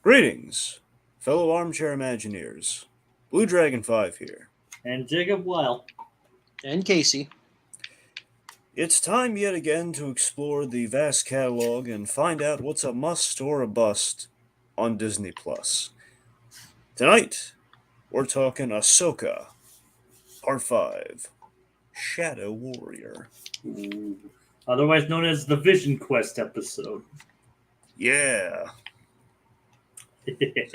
Greetings, fellow armchair Imagineers. Blue Dragon 5 here. And Jacob Weil. And Casey. It's time yet again to explore the vast catalog and find out what's a must or a bust on Disney Plus. Tonight, we're talking Ahsoka, Part 5, Shadow Warrior. Ooh. Otherwise known as the Vision Quest episode. Yeah.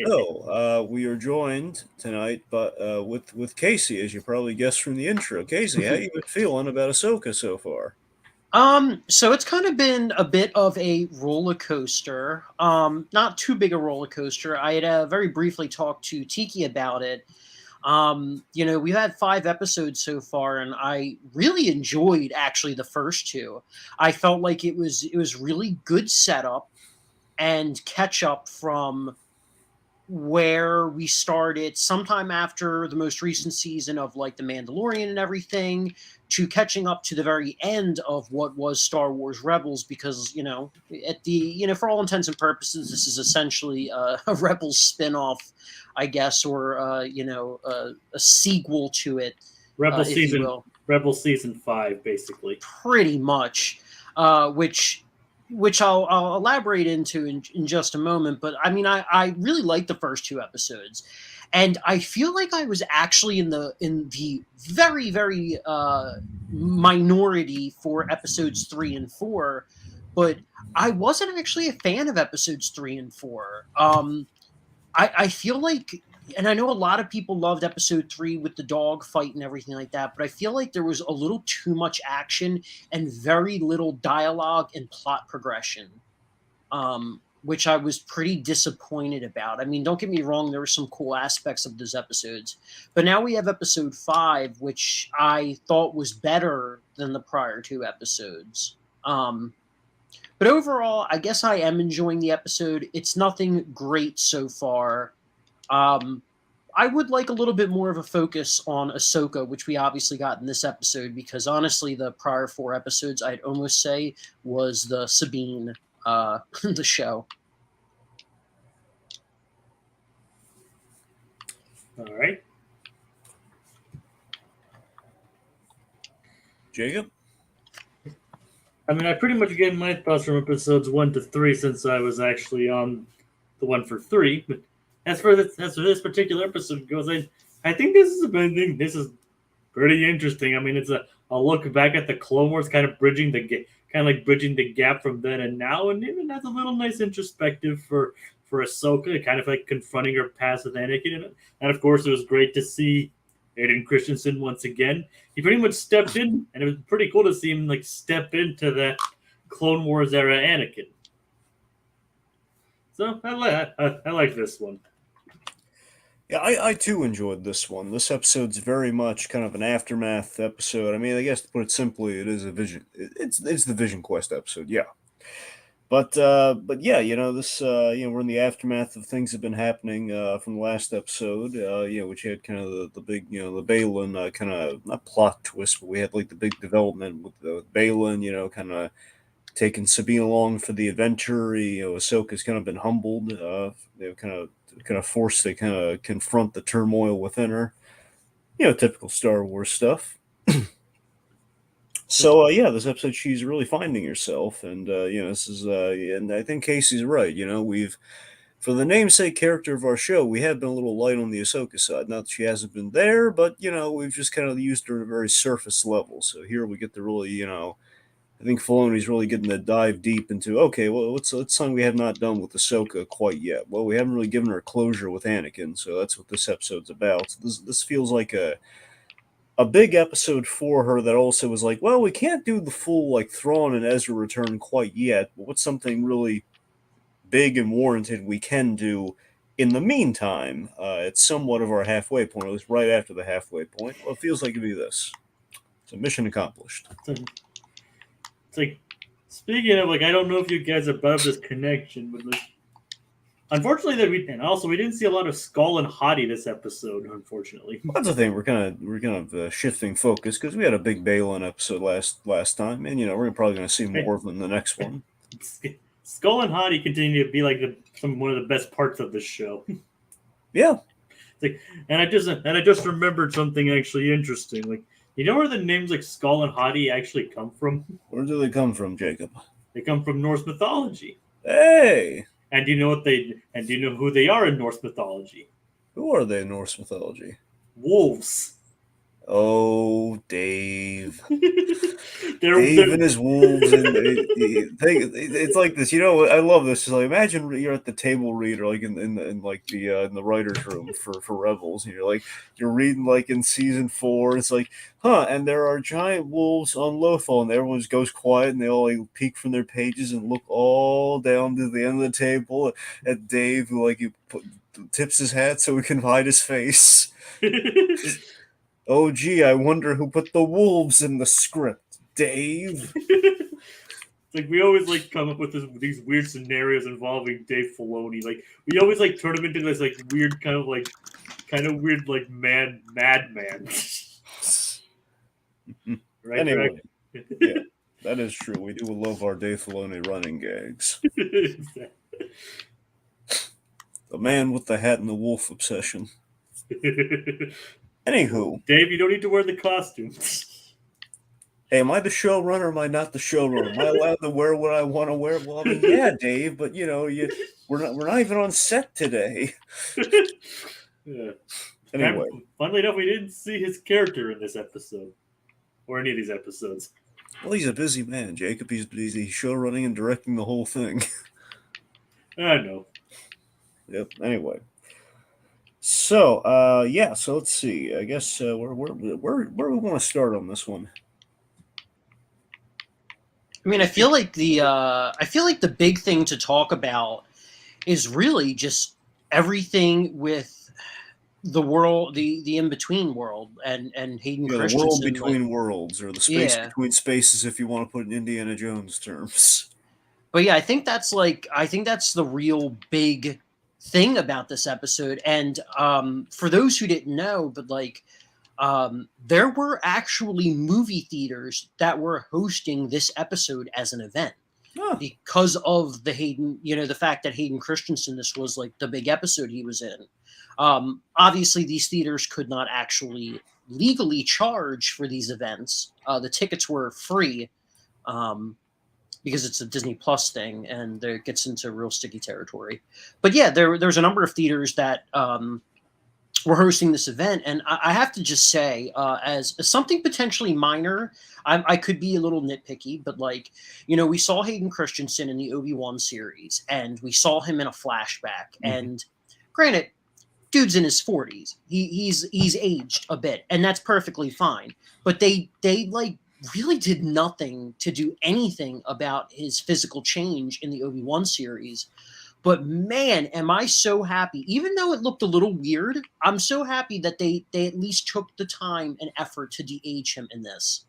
So, we are joined tonight with Casey, as you probably guessed from the intro. Casey, how you been feeling about Ahsoka so far? So it's kind of been a bit of a roller coaster. Not too big a roller coaster. I had very briefly talked to Tiki about it. We've had 5 episodes so far, and I really enjoyed actually the first two. I felt like it was really good setup and catch up from where we started sometime after the most recent season of like The Mandalorian and everything to catching up to the very end of what was Star Wars Rebels, because for all intents and purposes this is essentially a Rebels spin-off, I guess, or a sequel to it, Rebel if you season will. Rebel season 5, basically. Pretty much, which I'll elaborate into in just a moment. But I mean, I really liked the first 2 episodes, and I feel like I was actually in the very very minority for episodes 3 and 4, but I wasn't actually a fan of episodes 3 and 4. I feel like, and I know a lot of people loved episode 3 with the dog fight and everything like that, but I feel like there was a little too much action and very little dialogue and plot progression, which I was pretty disappointed about. I mean, don't get me wrong, there were some cool aspects of those episodes, but now we have episode 5, which I thought was better than the prior 2 episodes. But overall, I guess I am enjoying the episode. It's nothing great so far. I would like a little bit more of a focus on Ahsoka, which we obviously got in this episode, because honestly, the prior 4 episodes, I'd almost say, was the Sabine, the show. All right. Jacob? I mean, I pretty much get my thoughts from episodes 1 to 3 since I was actually on the one for 3. But as for this particular episode goes, I think this is pretty interesting. I mean, it's a look back at the Clone Wars, kind of bridging the gap from then and now, and even that's a little nice introspective for Ahsoka, kind of like confronting her past with Anakin, and of course, it was great to see Aiden Christensen once again. He pretty much stepped in, and it was pretty cool to see him like step into that Clone Wars era Anakin. So I like this one. Yeah, I too enjoyed this one. This episode's very much kind of an aftermath episode. I mean, I guess to put it simply, it is a vision. It's the Vision Quest episode, yeah. But yeah, this we're in the aftermath of things that have been happening from the last episode. Which had kind of the big the Balin kind of not plot twist, but we had like the big development with the Balin, kind of taking Sabine along for the adventure. Ahsoka's kind of been humbled, kind of forced to kind of confront the turmoil within her. Typical Star Wars stuff. So yeah, this episode she's really finding herself, and this is and I think Casey's right. We've for the namesake character of our show, we have been a little light on the Ahsoka side. Not that she hasn't been there, but we've just kind of used her at a very surface level. So here we get to really I think Filoni's really getting to dive deep into, okay, well, what's something we have not done with Ahsoka quite yet? Well, we haven't really given her closure with Anakin, so that's what this episode's about. So this feels like a big episode for her that also was like, well, we can't do the full like Thrawn and Ezra return quite yet, but what's something really big and warranted we can do in the meantime? It's somewhat of our halfway point, or at least right after the halfway point. Well, it feels like it'd be this. So mission accomplished. It's like, speaking of, like, I don't know if you guys are above this connection, but like, unfortunately, we didn't see a lot of Skull and Hottie this episode. Unfortunately, well, that's the thing. We're kind of shifting focus because we had a big Balin episode last time, and we're probably going to see more of them in the next one. Skull and Hottie continue to be like one of the best parts of the show. Yeah. And I just remembered something actually interesting. Like, you know where the names like Skull and Hottie actually come from? Where do they come from, Jacob? They come from Norse mythology. Hey! And do you know who they are in Norse mythology? Who are they in Norse mythology? Wolves. Oh, Dave. they're, Dave and his wolves, and it's like this. You know, I love this. It's like, imagine you're at the table reader, like in like in the writers' room for Rebels. And you're reading like in season 4. It's like, huh? And there are giant wolves on Lothal, and everyone just goes quiet, and they all like peek from their pages and look all down to the end of the table at Dave, who tips his hat so he can hide his face. Oh, gee, I wonder who put the wolves in the script, Dave. Like, we always like come up with these weird scenarios involving Dave Filoni. Like, we always like turn him into this like weird kind of weird like madman. Right? Anyway, yeah, that is true. We do love our Dave Filoni running gags. The man with the hat and the wolf obsession. Anywho, Dave, you don't need to wear the costume. Hey, am I the showrunner or am I not the showrunner? Am I allowed to wear what I want to wear? Well, I mean, yeah, Dave, but we're not even on set today. Yeah. Anyway, funnily enough, we didn't see his character in this episode or any of these episodes. Well, he's a busy man, Jacob. He's show running and directing the whole thing. I know. Yep. Anyway. So, so let's see. I guess where we want to start on this one? I mean, I feel like the big thing to talk about is really just everything with the world, the in between world, and Hayden Christensen. The world between worlds, or the space between spaces, if you want to put in Indiana Jones terms. But yeah, I think that's the real big thing about this episode. And for those who didn't know, but there were actually movie theaters that were hosting this episode as an event because of the fact that Hayden Christensen, this was like the big episode he was in. Obviously, these theaters could not actually legally charge for these events. The tickets were free because it's a Disney Plus thing, and it gets into real sticky territory. But yeah, there's a number of theaters that we're hosting this event, and I have to just say, as something potentially minor, I could be a little nitpicky, but we saw Hayden Christensen in the Obi-Wan series, and we saw him in a flashback. Mm-hmm. And granted, dude's in his 40s. He's aged a bit, and that's perfectly fine. But they really did nothing to do anything about his physical change in the Obi-Wan series. But man, am I so happy. Even though it looked a little weird, I'm so happy that they at least took the time and effort to de-age him in this.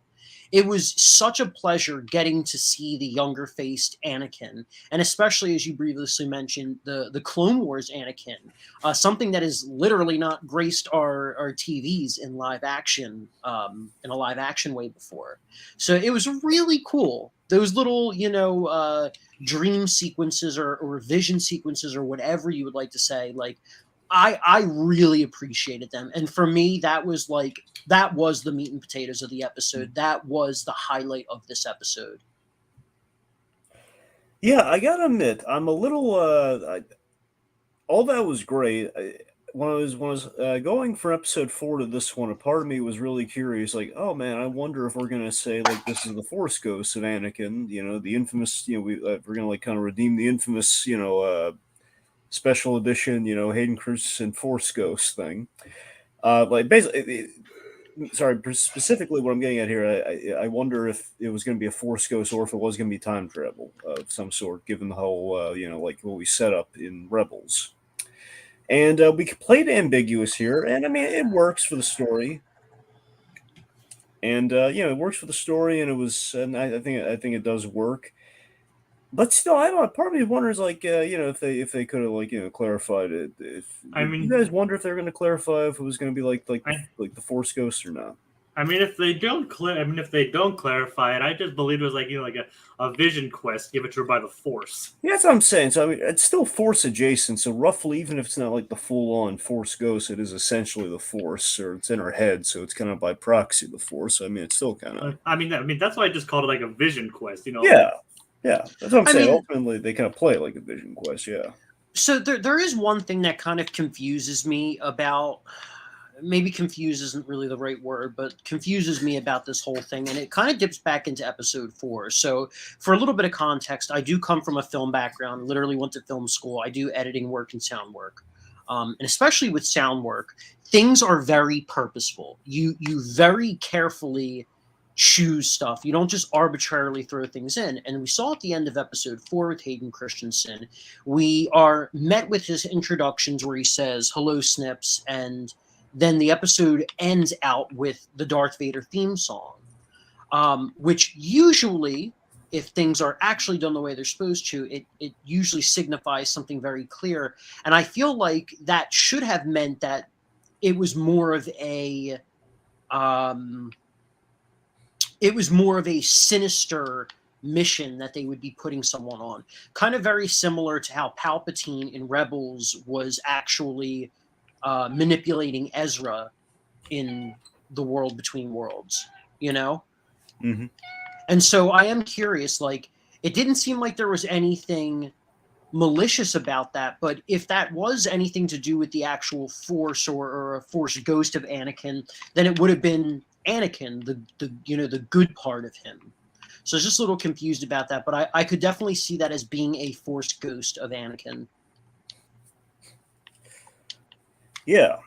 It was such a pleasure getting to see the younger-faced Anakin, and especially, as you previously mentioned, the Clone Wars Anakin, something that has literally not graced our TVs in live action, in a live action way before. So it was really cool. Those little, dream sequences or vision sequences or whatever you would like to say, I really appreciated them. And for me, that was the meat and potatoes of the episode. That was the highlight of this episode. Yeah, I gotta admit, I'm a little. All that was great. When I was going from episode 4 to this one, a part of me was really curious. Like, oh man, I wonder if we're gonna say this is the Force Ghost of Anakin. The infamous. We're gonna kind of redeem the infamous. Special edition, Hayden Christensen Force Ghost thing. Basically, specifically what I'm getting at here, I wonder if it was going to be a Force Ghost or if it was going to be time travel of some sort, given the whole, what we set up in Rebels. And we played ambiguous here, and I mean, it works for the story. And, it works for the story, and I think it does work. But still, I don't know. Part of me wonders, if they could have, clarified it. You guys wonder if they're going to clarify if it was going to be like the Force Ghost or not? I mean, if they don't clarify it, I just believe it was like like a vision quest, give it to her by the Force. Yeah, that's what I'm saying. So I mean, it's still Force adjacent. So roughly, even if it's not like the full-on Force Ghost, it is essentially the Force, or it's in her head. So it's kind of by proxy the Force. So, I mean, it's still kind of. I mean that's why I just called it like a vision quest. Yeah, yeah. That's what I'm I saying. mean, Ultimately, they kind of play it like a Vision Quest. Yeah. so there is one thing that kind of confuses me about, maybe confuse isn't really the right word, but confuses me about this whole thing, and it kind of dips back into episode 4. So for a little bit of context, I do come from a film background, literally went to film school. I do editing work and sound work. And especially with sound work, things are very purposeful. You very carefully choose stuff. You don't just arbitrarily throw things in. And we saw at the end of episode 4 with Hayden Christensen, we are met with his introductions where he says, "Hello, Snips," and then the episode ends out with the Darth Vader theme song, which usually, if things are actually done the way they're supposed to, it usually signifies something very clear. And I feel like that should have meant that it was more of a sinister mission that they would be putting someone on, kind of very similar to how Palpatine in Rebels was actually manipulating Ezra in the World Between Worlds, you know? Mm-hmm. And so I am curious, like, it didn't seem like there was anything malicious about that, but if that was anything to do with the actual Force or a Force ghost of Anakin, then it would have been Anakin, the good part of him. So I was just a little confused about that, but I could definitely see that as being a Force ghost of Anakin. Yeah.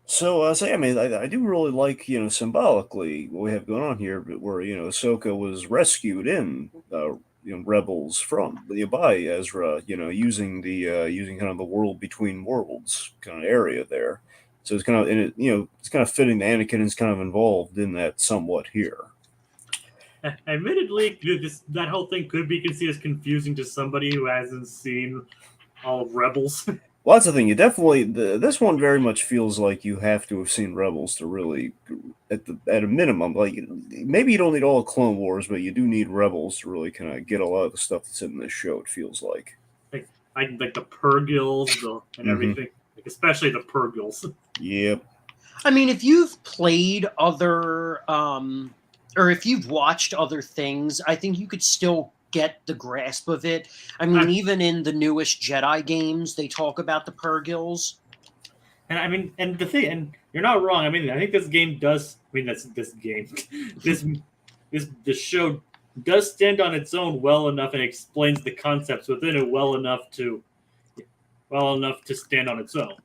So, I mean, I do really like, symbolically what we have going on here, but where, Ahsoka was rescued in, Rebels from by Ezra, using kind of the world between worlds kind of area there. So it's kind of, and it's kind of fitting that Anakin is kind of involved in that somewhat here. Admittedly, that whole thing could be considered as confusing to somebody who hasn't seen all of Rebels. Well, that's the thing. You definitely this one very much feels like you have to have seen Rebels to really, at a minimum, like maybe you don't need all of Clone Wars, but you do need Rebels to really kind of get a lot of the stuff that's in this show. It feels like like the Purgils and everything, like especially the Purgils. Yep. I mean, if you've played other, or if you've watched other things, I think you could still get the grasp of it. I mean, even in the newest Jedi games, they talk about the Purgils. And I mean, and the thing, and you're not wrong. I mean, I think this game does. I mean, this game, this show does stand on its own well enough and explains the concepts within it well enough to stand on its own.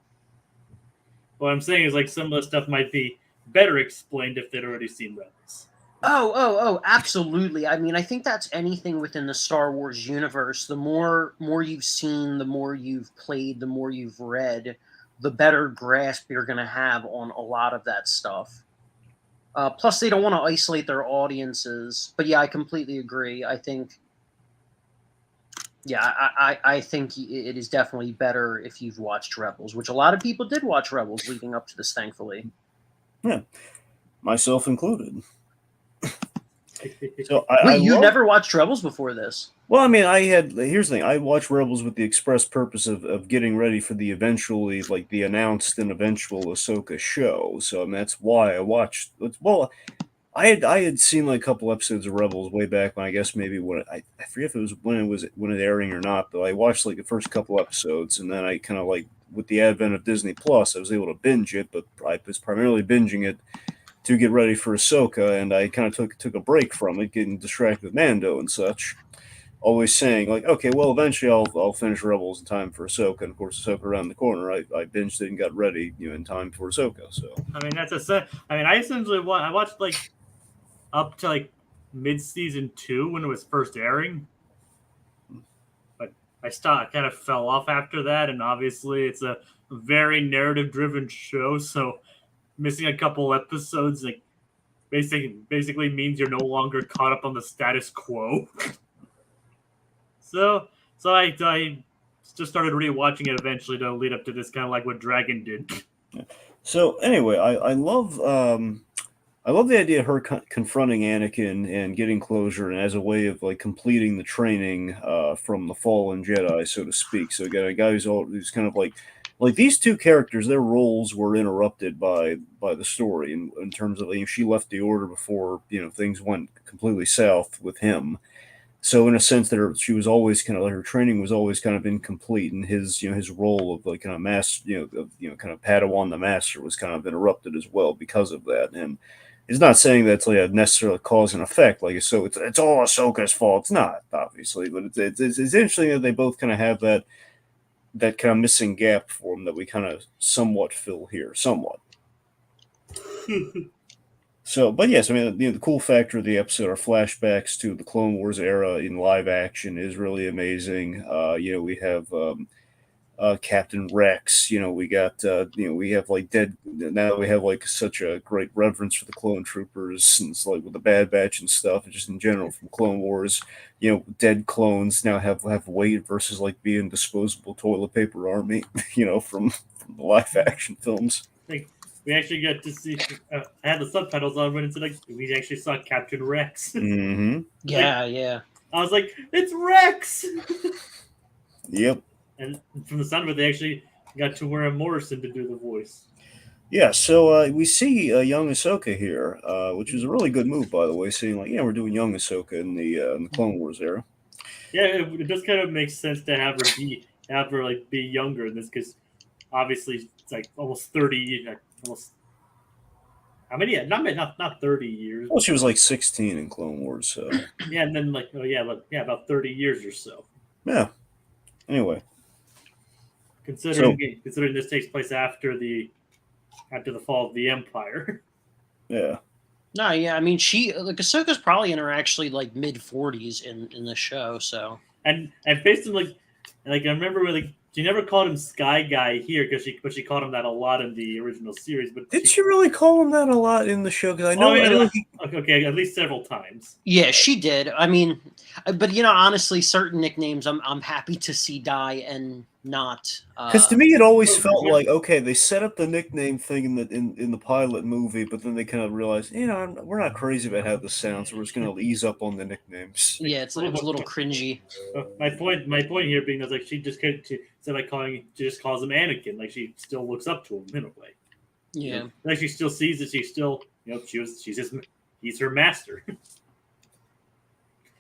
What I'm saying is, like, some of the stuff might be better explained if they'd already seen Rebels. Oh, absolutely. I mean, I think that's anything within the Star Wars universe. The more you've seen, the more you've played, the more you've read, the better grasp you're going to have on a lot of that stuff. Plus, they don't want to isolate their audiences. But yeah, I completely agree. I think, I think it is definitely better if you've watched Rebels, which a lot of people did watch Rebels leading up to this, thankfully. Yeah, myself included. So you never watched Rebels before this? Well, I mean, here's the thing. I watched Rebels with the express purpose of getting ready for the eventually, like, the announced and eventual Ahsoka show. So, I mean, that's why I watched. Well, I had seen like a couple episodes of Rebels way back when, I guess maybe when I forget if it was when it airing or not, but I watched like the first couple episodes, and then I kind of, like, with the advent of Disney Plus, I was able to binge it, but I was primarily binging it to get ready for Ahsoka, and I kind of took a break from it, getting distracted with Mando and such. Always saying, like, okay, well, eventually I'll finish Rebels in time for Ahsoka, and of course Ahsoka around the corner. I binged it and got ready, in time for Ahsoka. So I mean, I essentially I watched like up to like mid-season 2 when it was first airing, but I kind of fell off after that, and obviously it's a very narrative-driven show, so missing a couple episodes like basically means you're no longer caught up on the status quo. So I just started rewatching it eventually to lead up to this, kind of like what Dragon did. So anyway, I love the idea of her confronting Anakin and getting closure, and as a way of like completing the training from the fallen Jedi, so to speak. So again, a guy who's kind of like these two characters, their roles were interrupted by the story in terms of she left the Order before things went completely south with him. So in a sense that she was always kind of like her training was always kind of incomplete, and his role of like kind of master kind of Padawan the master was kind of interrupted as well because of that. And it's not saying that's like a necessarily cause and effect, like so it's all Ahsoka's fault. It's not, obviously, but it's interesting that they both kind of have that kind of missing gap for them that we kind of somewhat fill here, somewhat. So, but yes, I mean, the cool factor of the episode are flashbacks to the Clone Wars era in live action is really amazing. We have Captain Rex. We got we have like dead. Now we have like such a great reverence for the clone troopers, and it's like with the Bad Batch and stuff, and just in general from Clone Wars. Dead clones now have weight versus like being disposable toilet paper army. From the live action films. Like we actually got to see. I had the subtitles on when it's like we actually saw Captain Rex. Mm-hmm. Yeah, yeah. I was like, it's Rex. Yep. And from the sound of it, they actually got to wear a Morrison to do the voice. Yeah, so we see young Ahsoka here, which is a really good move, by the way. Seeing we're doing young Ahsoka in the Clone Wars era. Yeah, it does kind of make sense to have her be younger in this because obviously it's like almost 30, almost how many? Not 30 years. Well, she was like 16 in Clone Wars, so Yeah, and then about 30 years or so. yeah. Anyway, Considering this takes place after the fall of the Empire. Yeah. No, yeah. I mean, Ahsoka's probably in her actually like mid-40s in the show. So and based on like I remember when she never called him Sky Guy here but she called him that a lot in the original series. But did she really call him that a lot in the show? Because I know, okay, at least several times. Yeah, she did. I mean, but honestly, certain nicknames I'm happy to see die and not. Because to me, it always felt like they set up the nickname thing in the pilot movie, but then they kind of realized, we're not crazy about how this sounds, so we're just going to ease up on the nicknames. Yeah, it was a little cringy. My point here being that she just calls him Anakin, like she still looks up to him in a way. Yeah, like she still sees that she's still he's her master.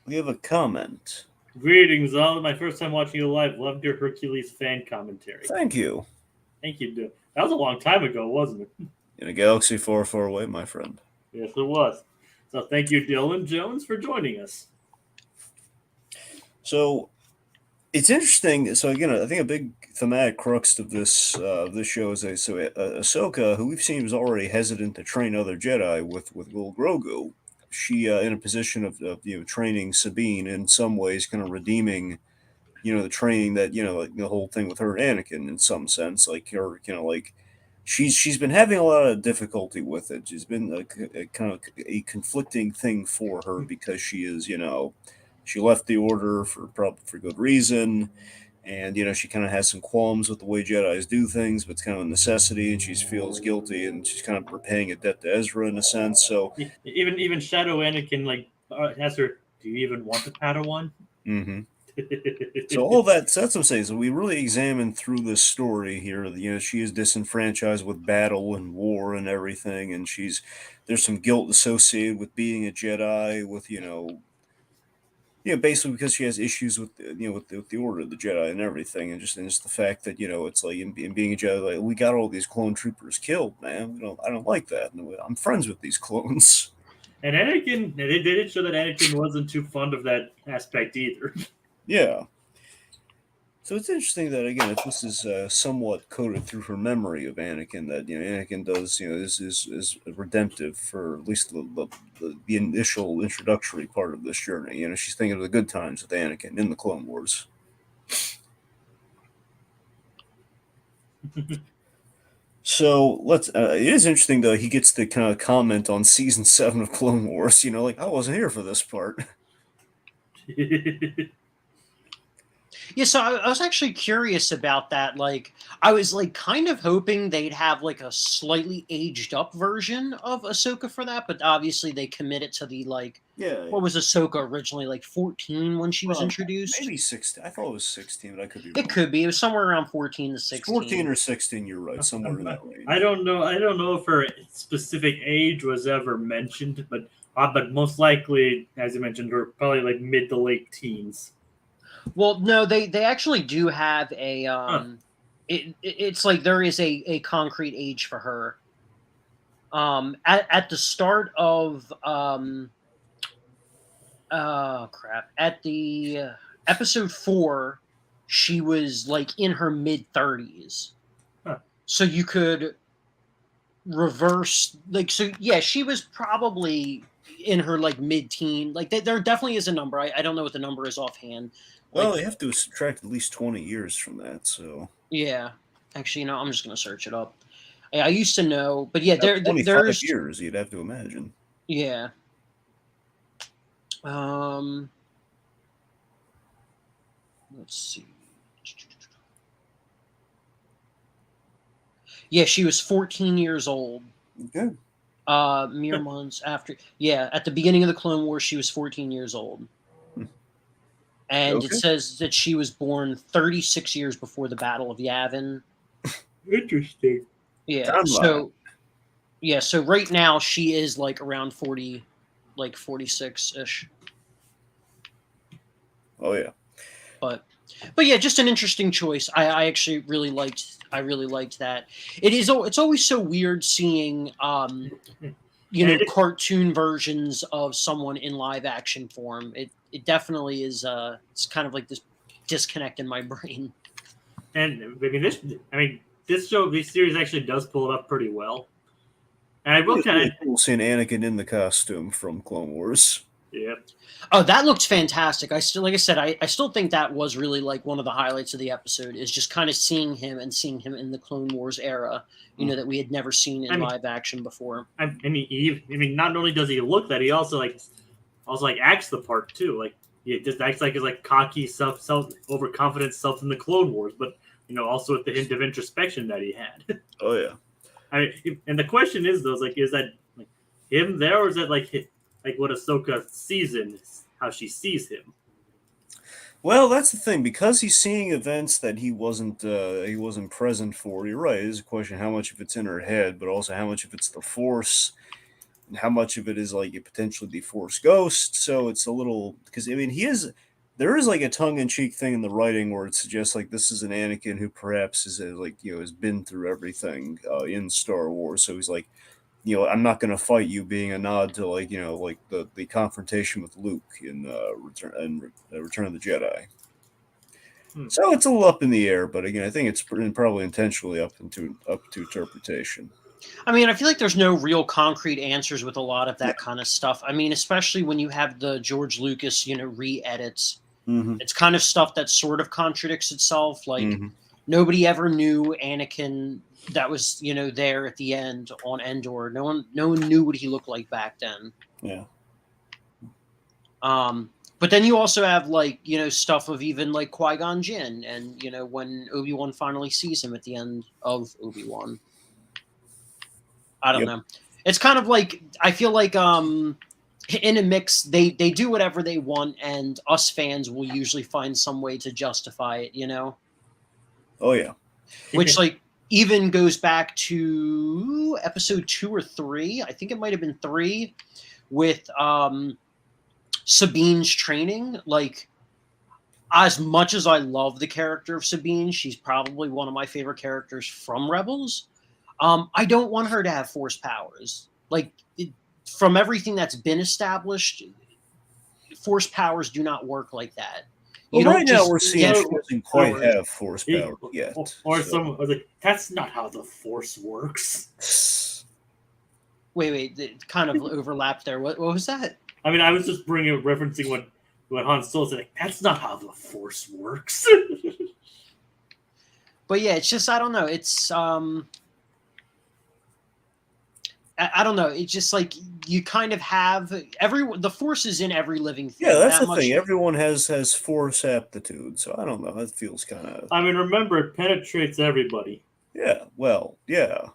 We have a comment. Greetings, all. My first time watching you live. Loved your Hercules fan commentary. Thank you. Thank you. That was a long time ago, wasn't it? In a galaxy far, far away, my friend. Yes, it was. So thank you, Dylan Jones, for joining us. So it's interesting. So again, I think a big thematic crux of this show is Ahsoka, who we've seen was already hesitant to train other Jedi with little Grogu. She in a position of training Sabine in some ways, kind of redeeming the training that like the whole thing with her and Anakin in some sense, like her she's been having a lot of difficulty with it. She's been a kind of a conflicting thing for her because she is she left the Order probably for good reason. And she kind of has some qualms with the way Jedi's do things, but it's kind of a necessity, and she feels guilty, and she's kind of repaying a debt to Ezra in a sense. So even Shadow Anakin asks her, "Do you even want the Padawan?" Mm-hmm. So all that's what I'm saying. So we really examine through this story here. She is disenfranchised with battle and war and everything, and there's some guilt associated with being a Jedi, with basically because she has issues with with the Order of the Jedi and everything, and just the fact that it's like in being a Jedi, like we got all these clone troopers killed, man. I don't like that. I'm friends with these clones. And Anakin, they did show that Anakin wasn't too fond of that aspect either. Yeah. So it's interesting that again, if this is somewhat coded through her memory of Anakin, that Anakin does is redemptive for at least the initial introductory part of this journey. She's thinking of the good times with Anakin in the Clone Wars. So it is interesting though. He gets to kind of comment on season 7 of Clone Wars. Like I wasn't here for this part. Yeah, so I was actually curious about that. Like, I was like kind of hoping they'd have like a slightly aged up version of Ahsoka for that, but obviously they committed to the like, Yeah, what yeah. was Ahsoka originally, like 14 when she was Well, introduced? maybe 16. I thought it was 16, but I could be It wrong. could be. It was somewhere around 14 to It's 14 16. or 16. You're right, somewhere in that I range. don't know. I don't know if her specific age was ever mentioned, but most likely, as you mentioned, her probably like mid to late teens. Well, no, they actually do have a Huh. it's like there is a concrete age for her. At the start of oh crap, at the episode 4, she was like in her mid 30s. Huh. So you could reverse like, so yeah, she was probably in her like mid-teen. Like there definitely is a number. I don't know what the number is offhand. Well, Like, they have to subtract at least 20 years from that, so. yeah, actually, I'm just gonna search it up. I used to know, but yeah, About 25 there's years, you'd have to imagine. yeah. Um, let's see. Yeah, she was 14 years old. Okay. Mere months after. Yeah, at the beginning of the Clone Wars, she was 14 years old. Hmm. And it Okay. says that she was born 36 years before the Battle of Yavin. Interesting. Yeah. Timeline. So right now she is like around 40, like 46-ish. Oh, yeah. But yeah, just an interesting choice. I actually really liked that. It's always so weird seeing cartoon versions of someone in live action form. It definitely is it's kind of like this disconnect in my brain. And this series actually does pull it up pretty well. And I will It's kind really of, cool seeing Anakin in the costume from Clone Wars. yeah. Oh, that looked fantastic. Like I said, I still think that was really like one of the highlights of the episode is just kind of seeing him in the Clone Wars era, that we had never seen in I mean- live action before. Not only does he look that, he also acts the part too. Like he just acts like his like cocky, self overconfident self in the Clone Wars, but also with the hint of introspection that he had. Oh, yeah. And the question is though, is that like him there, or is that like what Ahsoka sees in how she sees him? Well, that's the thing. Because he's seeing events that he wasn't present for. You're right. It is a question how much of it's in her head, but also how much of it's the Force, and how much of it is like potentially the Force ghost. So it's a little because there is like a tongue-in-cheek thing in the writing where it suggests like this is an Anakin who perhaps is has been through everything in Star Wars. So he's like, I'm not going to fight you, being a nod to like the confrontation with Luke in Return of the Jedi. So it's a little up in the air, but again, I think it's probably intentionally up to interpretation. I mean, I feel like there's no real concrete answers with a lot of that kind of stuff. I mean, especially when you have the George Lucas, re-edits. Mm-hmm. It's kind of stuff that sort of contradicts itself. Like, Mm-hmm. nobody ever knew Anakin that was, there at the end on Endor. No one knew what he looked like back then. Yeah. But then you also have like, stuff of even like Qui-Gon Jinn and, when Obi-Wan finally sees him at the end of Obi-Wan. I don't know. It's kind of like, I feel like in a mix, they do whatever they want, and us fans will usually find some way to justify it, Oh, yeah. Which like even goes back to episode 2 or 3. I think it might have been 3 with Sabine's training. Like, as much as I love the character of Sabine, she's probably one of my favorite characters from Rebels. I don't want her to have Force powers. Like, from everything that's been established, Force powers do not work like that. Well, right now we're seeing she doesn't quite have Force power yet. Or someone was like, that's not how the Force works. Wait, it kind of overlapped there. What was that? I mean, I was just referencing what Han Solo said. Like, that's not how the Force works. But yeah, it's just, I don't know. It's I don't know. It's just like you kind of have the Force is in every living thing. Yeah, that's that the thing. Everyone has Force aptitude, so I don't know. That feels kind of. I mean, remember, it penetrates everybody. Yeah. Well. Yeah.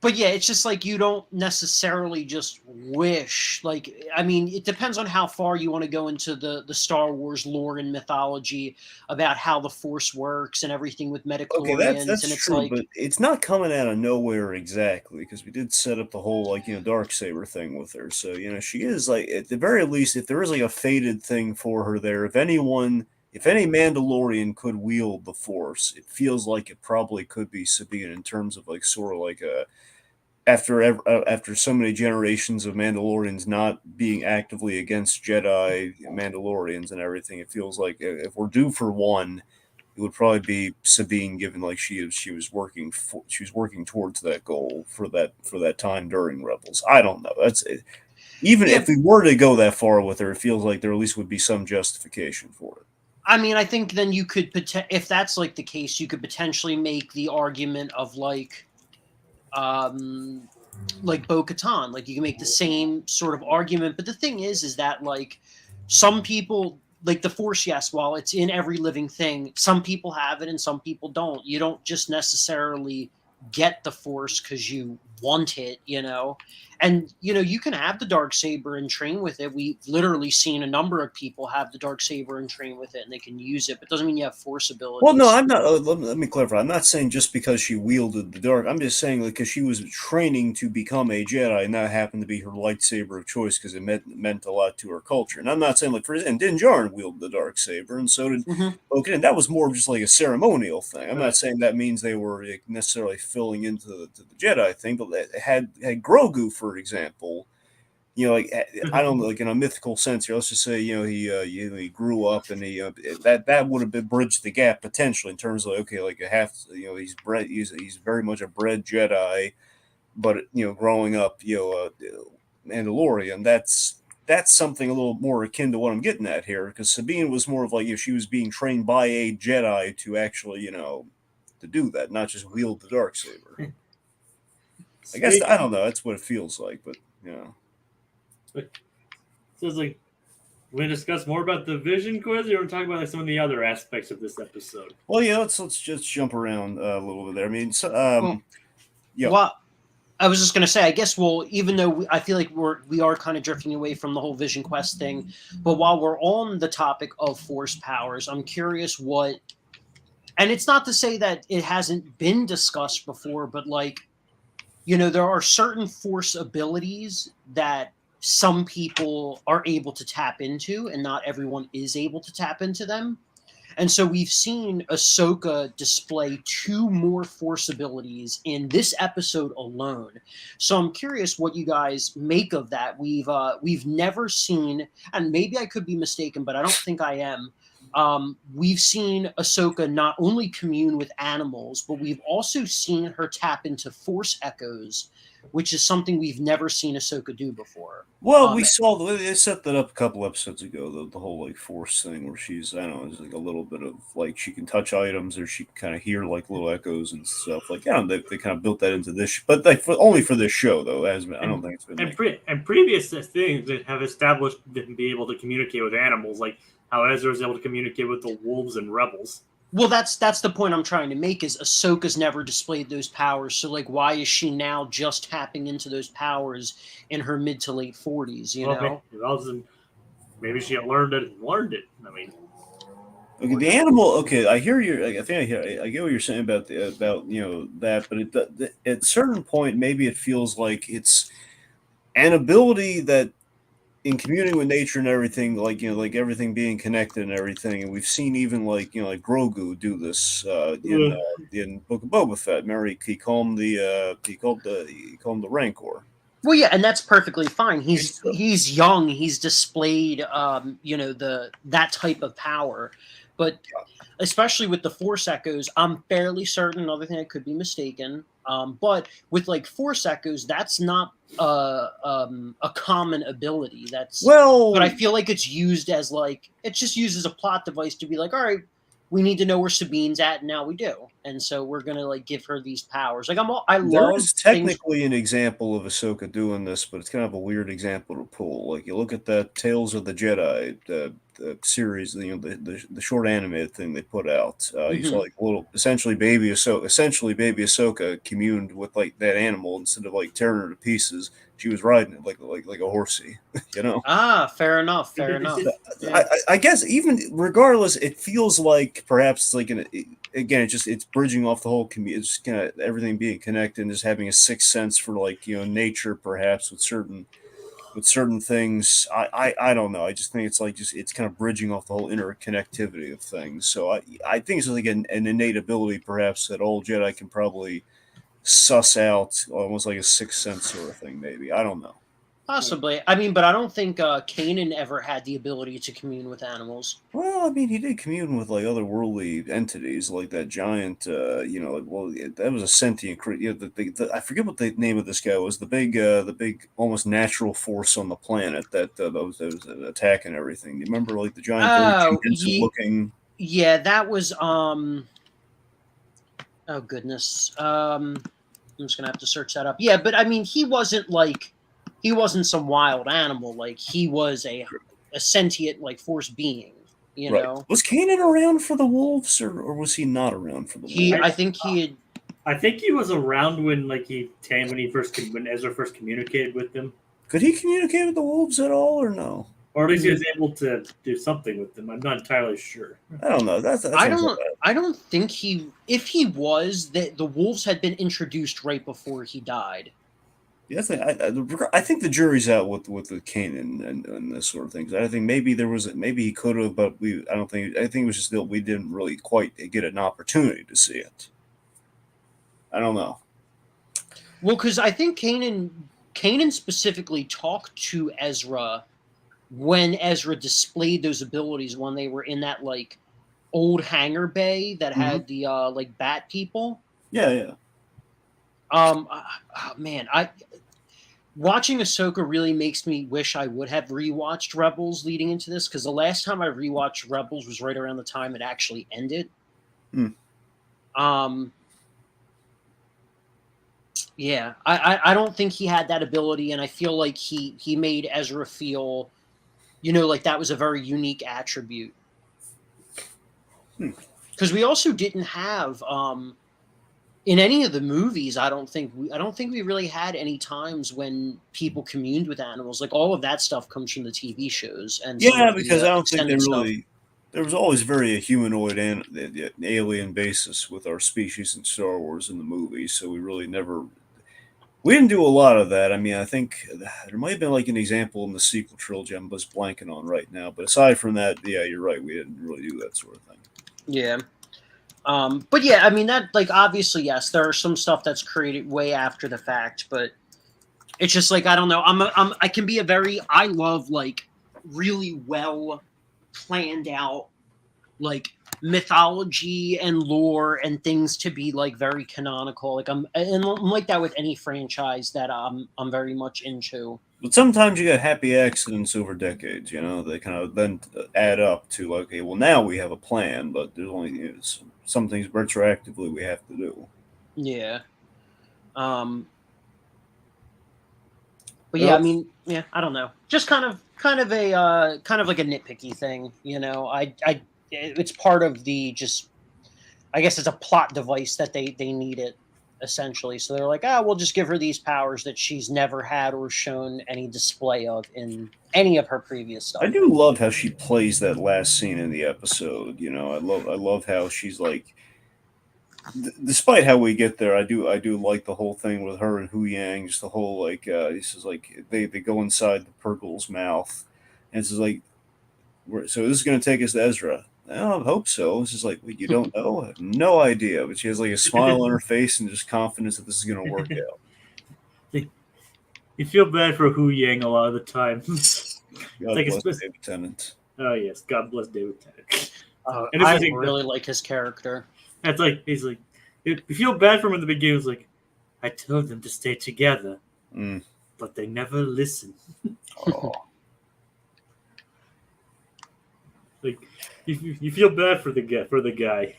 But yeah, it's just like you don't necessarily just wish. Like, I mean, it depends on how far you want to go into the Star Wars lore and mythology about how the Force works and everything with Okay, midichlorians, that's and it's true, like, but it's not coming out of nowhere exactly because we did set up the whole like dark saber thing with her. So she is like at the very least, if there is like a fated thing for her there, if any Mandalorian could wield the Force, it feels like it probably could be Sabine in terms of like sort of like a after so many generations of Mandalorians not being actively against Jedi Mandalorians and everything, it feels like if we're due for one, it would probably be Sabine, given like she was working towards that goal for that time during Rebels. I don't know. That's it. Even yeah. if we were to go that far with her, it feels like there at least would be some justification for it. I mean, I think then you could if that's like the case, you could potentially make the argument of like Bo-Katan. Like you can make the same sort of argument, but the thing is that like some people like the Force, yes, while it's in every living thing, some people have it and some people don't. You don't just necessarily get the Force because you want it, And you can have the dark saber and train with it. We've literally seen a number of people have the dark saber and train with it, and they can use it. But doesn't mean you have Force Well, no, abilities. I'm not. Let me clarify. I'm not saying just because she wielded the dark. I'm just saying like because she was training to become a Jedi, and that happened to be her lightsaber of choice because it meant a lot to her culture. And I'm not saying like for and Din Djarin wielded the dark saber, and so did Mm-hmm. Okay. And that was more of just like a ceremonial thing. I'm not saying that means they were like, necessarily filling into the Jedi thing, but had Grogu, for example. Like I don't know, like in a mythical sense here. Let's just say, he grew up and that would have been bridged the gap potentially in terms of okay, like a half, he's very much a bred Jedi, but growing up, Mandalorian. That's something a little more akin to what I'm getting at here because Sabine was more of like she was being trained by a Jedi to actually, to do that, not just wield the dark saber. I guess I don't know. That's what it feels like, but So it's like, we discuss more about the Vision quiz, or you want to talk about like some of the other aspects of this episode? Well, yeah, let's just jump around a little bit there. I mean, so, yeah. Well, I was just going to say, I guess even though I feel like we are kind of drifting away from the whole Vision Quest thing, but while we're on the topic of Force powers, I'm curious and it's not to say that it hasn't been discussed before, but like, there are certain Force abilities that some people are able to tap into, and not everyone is able to tap into them. And so we've seen Ahsoka display 2 more Force abilities in this episode alone. So I'm curious what you guys make of that. We've never seen, and maybe I could be mistaken, but I don't think I am. We've seen Ahsoka not only commune with animals, but we've also seen her tap into Force echoes, which is something we've never seen Ahsoka do before. Well, we saw they set that up a couple episodes ago. The whole like Force thing where she's I don't know, it's like a little bit of like she can touch items or she can kind of hear like little echoes and stuff. Like they kind of built that into this, but like only for this show though. I don't think it's been. And previous things that have established to be able to communicate with animals, like how Ezra is able to communicate with the wolves and rebels. Well, that's the point I'm trying to make is Ahsoka's never displayed those powers. So, like, why is she now just tapping into those powers in her mid to late 40s, you know? Maybe she learned it. I mean... Okay, the animal. Okay, I hear you. I think I get what you're saying about that, but at a certain point, maybe it feels like it's an ability that in communing with nature and everything, like like everything being connected and everything, and we've seen even like like Grogu do this in Book of Boba Fett. Mary, he called the Rancor. Well, yeah, and that's perfectly fine. He's young. He's displayed, that type of power, but especially with the Force echoes, I'm fairly certain. Another thing, I could be mistaken. But with like Force echoes, that's not a common ability. But I feel like it's used as it's just used as a plot device to be like, all right, we need to know where Sabine's at, and now we do. And so we're gonna like give her these powers. Like I There love is things. technically an example of Ahsoka doing this, but it's kind of a weird example to pull. Like you look at that Tales of the Jedi the series, the short animated thing they put out. You saw Mhm. like a little essentially baby Ahsoka communed with like that animal instead of like tearing her to pieces. She was riding it like a horsey, you know. Ah, fair enough. Fair enough. Yeah. I guess even regardless, it feels like perhaps it's like again, it's bridging off the whole community. It's kind of everything being connected and just having a sixth sense for like nature, perhaps with certain things. I don't know. I just think it's like it's kind of bridging off the whole interconnectivity of things. So I think it's like an innate ability, perhaps that all Jedi can probably suss out, almost like a sixth sense sort of thing. Maybe I don't know. Possibly. I mean, but I don't think Kanan ever had the ability to commune with animals. Well, I mean, he did commune with like otherworldly entities, like that giant. That was a sentient creature. I forget what the name of this guy was. The big, almost natural force on the planet that was attacking everything. Do you remember, like the giant, very Oh, convincing looking? yeah, that was oh goodness. I'm just gonna have to search that up. Yeah, but I mean, he wasn't some wild animal. Like he was a sentient like force being. You Right. know, Was Kanan around for the wolves, or was he not around for the wolves? I think he had. I think he was around when when Ezra first communicated with them, Could he communicate with the wolves at all, or no? or at least he was able to do something with them. I'm not entirely sure. I don't know. That I sounds like don't. I don't think he. If he was, that the wolves had been introduced right before he died. Yeah, I think the jury's out with the Kanan and this sort of things. I think maybe he could have, but I think it was just that we didn't really quite get an opportunity to see it. I don't know. Well, because I think Kanan specifically talked to Ezra when Ezra displayed those abilities when they were in that like old hangar bay that Mhm. had the like bat people. Yeah, yeah. Man, I watching Ahsoka really makes me wish I would have rewatched Rebels leading into this, because the last time I rewatched Rebels was right around the time it actually ended. Hmm. Um, yeah, I don't think he had that ability, and I feel like he made Ezra feel, like that was a very unique attribute. Hmm. Because we also didn't have in any of the movies, I don't think we really had any times when people communed with animals. Like all of that stuff comes from the TV shows and some Yeah, of the because I don't think they extended stuff. really. There was always very a humanoid and alien basis with our species in Star Wars in the movies, so we really never. We didn't do a lot of that. I mean, I think there might have been like an example in the sequel trilogy I'm just blanking on right now. But aside from that, yeah, you're right. We didn't really do that sort of thing. Yeah. But yeah, I mean that like obviously yes, there are some stuff that's created way after the fact, but it's just like I don't know. I can be I love like really well planned out like mythology and lore and things to be like very canonical. Like I'm like that with any franchise that I'm very much into. But sometimes you get happy accidents over decades. They kind of then add up to like, okay, well now we have a plan, but there's only some things retroactively we have to do. Yeah. Um but yeah, I Well, mean, yeah, I don't know. Just kind of like a nitpicky thing, it's part of the just I guess it's a plot device that they need it essentially. So they're like, we'll just give her these powers that she's never had or shown any display of in any of her previous I stuff. do love how she plays that last scene in the episode. I love how she's like, despite how we get there, I do like the whole thing with her and Hu Yang. Just the whole like, this is like they go inside the Purgle's mouth, and it's just like, so this is going to take us to Ezra. I hope so. It's just like, wait, you don't know? I have no idea. But she has like a smile on her face and just confidence that this is going to work out. You feel bad for Hu Yang a lot of the time. God like bless David Tennant. Oh yes, God bless David Tennant. And I really like his character. That's like he's like, you feel bad for him in the beginning. It's like, I told them to stay together, but they never listen. Oh. Like you feel bad for the guy.